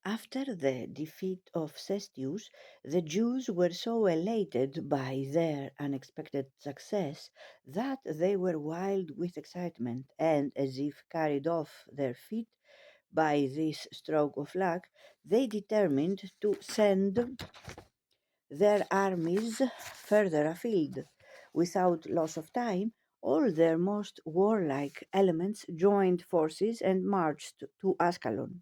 After the defeat of Cestius, the Jews were so elated by their unexpected success that they were wild with excitement, and as if carried off their feet by this stroke of luck, they determined to send their armies further afield. Without loss of time, all their most warlike elements joined forces and marched to Ascalon.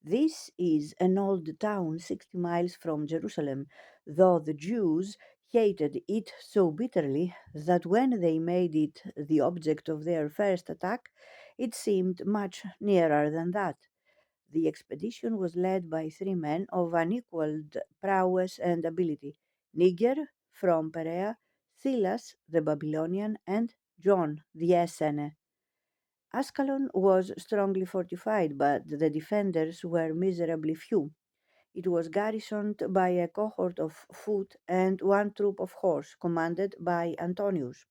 This is an old town 60 miles from Jerusalem, though the Jews hated it so bitterly that when they made it the object of their first attack, it seemed much nearer than that. The expedition was led by three men of unequaled prowess and ability: Niger from Perea, Silas the Babylonian, and John the Essene. Ascalon was strongly fortified, but the defenders were miserably few. It was garrisoned by a cohort of foot and one troop of horse, commanded by Antonius.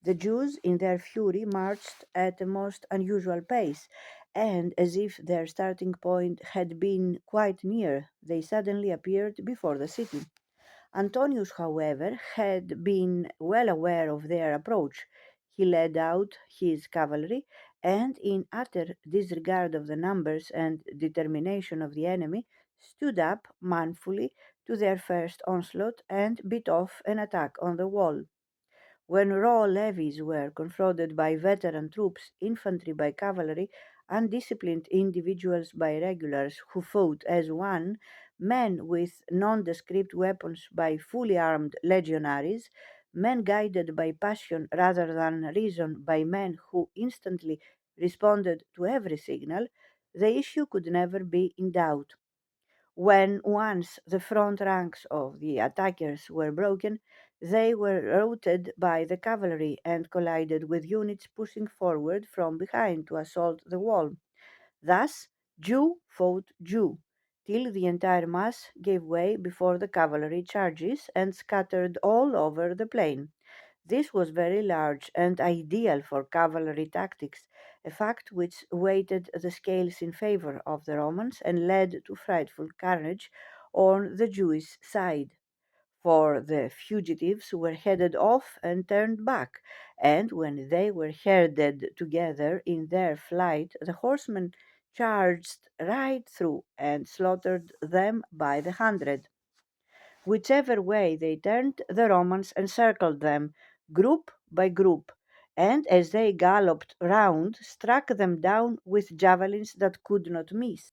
The Jews, in their fury, marched at a most unusual pace, and as if their starting point had been quite near, they suddenly appeared before the city. Antonius, however, had been well aware of their approach. He led out his cavalry, and, in utter disregard of the numbers and determination of the enemy, stood up manfully to their first onslaught and beat off an attack on the wall. When raw levies were confronted by veteran troops, infantry by cavalry, undisciplined individuals by regulars who fought as one, men with nondescript weapons by fully armed legionaries, men guided by passion rather than reason by men who instantly responded to every signal, the issue could never be in doubt. When once the front ranks of the attackers were broken, they were routed by the cavalry and collided with units pushing forward from behind to assault the wall. Thus, Jew fought Jew, till the entire mass gave way before the cavalry charges and scattered all over the plain. This was very large and ideal for cavalry tactics, a fact which weighted the scales in favor of the Romans and led to frightful carnage on the Jewish side. For the fugitives were headed off and turned back, and when they were herded together in their flight, the horsemen charged right through and slaughtered them by the hundred. Whichever way they turned, the Romans encircled them, group by group, and as they galloped round, struck them down with javelins that could not miss.